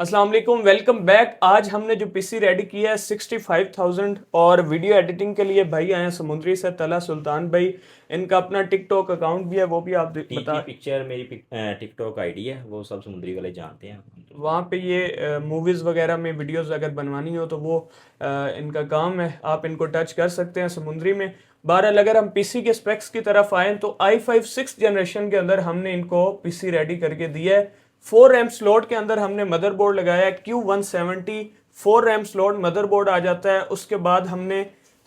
अस्सलाम वालेकुम, welcome back. आज हमने जो पीसी रेडी किया है 65,000 और वीडियो एडिटिंग के लिए भाई आए हैं समुद्री से, तला सुल्तान भाई। इनका अपना टिकटॉक अकाउंट भी है, वो भी आप टीटी बता। पिक्चर मेरी टिकटॉक आईडी है, वो सब समुद्री वाले जानते हैं। वहाँ पे ये मूवीज़ वगैरह में वीडियोस अगर बनवानी हो तो वो इनका काम है, आप इनको टच कर सकते हैं समुद्री में। बहरहाल अगर हम पीसी के स्पेक्स की तरफ आएँ तो i5 6th जनरेशन के अंदर हमने इनको पीसी रेडी करके दिया है। 4 रैम स्लॉट के अंदर हमने मदरबोर्ड लगाया है Q170। 4 रैम स्लॉट मदरबोर्ड आ जाता है। उसके बाद हमने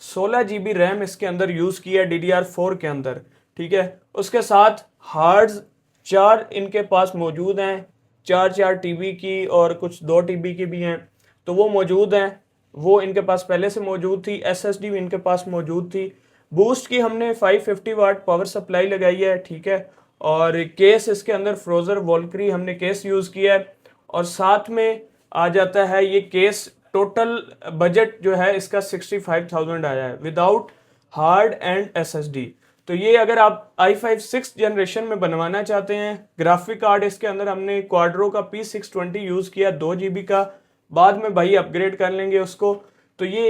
16 GB रैम इसके अंदर यूज़ किया है DDR4 के अंदर, ठीक है। उसके साथ हार्ड्स 4 इनके पास मौजूद हैं, 4 4 TB की और कुछ 2 TB की भी हैं, तो वो मौजूद हैं। वो इनके पास पहले से मौजूद थी। SSD भी इनके पास मौजूद थी। बूस्ट की हमने 550 वाट पावर सप्लाई लगाई है, ठीक है। और केस इसके अंदर फ्रोजर वॉल्क्री हमने केस यूज़ किया है। और साथ में आ जाता है ये केस। टोटल बजट जो है इसका 65,000 आया है विदाउट हार्ड एंड SSD। तो ये अगर आप i5 6th जनरेशन में बनवाना चाहते हैं, ग्राफिक कार्ड इसके अंदर हमने क्वाड्रो का P620 यूज़ किया 2 GB का। बाद में भाई अपग्रेड कर लेंगे उसको। तो ये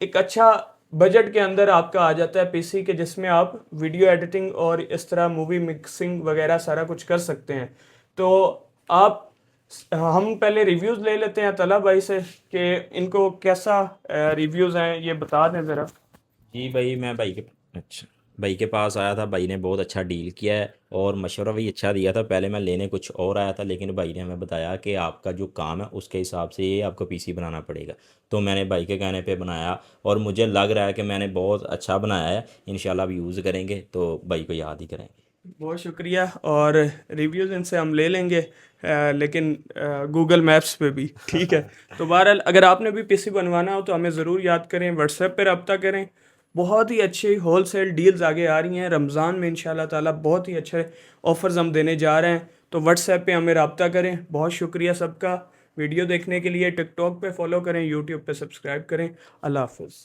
एक अच्छा बजट के अंदर आपका आ जाता है पीसी के, जिसमें आप वीडियो एडिटिंग और इस तरह मूवी मिक्सिंग वगैरह सारा कुछ कर सकते हैं। तो आप हम पहले रिव्यूज़ ले लेते हैं तला भाई से कि इनको कैसा रिव्यूज़ हैं, ये बता दें ज़रा। जी भाई, मैं भाई के पास आया था। भाई ने बहुत अच्छा डील किया है और मशवरा भी अच्छा दिया था। पहले मैं लेने कुछ और आया था, लेकिन भाई ने हमें बताया कि आपका जो काम है उसके हिसाब से ये आपको पीसी बनाना पड़ेगा। तो मैंने भाई के कहने पे बनाया और मुझे लग रहा है कि मैंने बहुत अच्छा बनाया है। इंशाल्लाह अब यूज़ करेंगे तो भाई को याद ही करेंगे। बहुत शुक्रिया। और रिव्यूज़ इनसे हम ले लेंगे, लेकिन गूगल मैप्स पे भी, ठीक है। तो बहरहाल अगर आपने भी पीसी बनवाना हो तो हमें ज़रूर याद करें, व्हाट्सएप पे रब्ता करें। बहुत ही अच्छी होल सेल डील्स आगे आ रही हैं रमज़ान में, इंशाल्लाह ताला बहुत ही अच्छे ऑफ़र्स हम देने जा रहे हैं। तो व्हाट्सएप पे हमें रब्ता करें। बहुत शुक्रिया सबका वीडियो देखने के लिए। टिकटॉक पे फॉलो करें, यूट्यूब पे सब्सक्राइब करें। अल्लाह हाफ़िज़।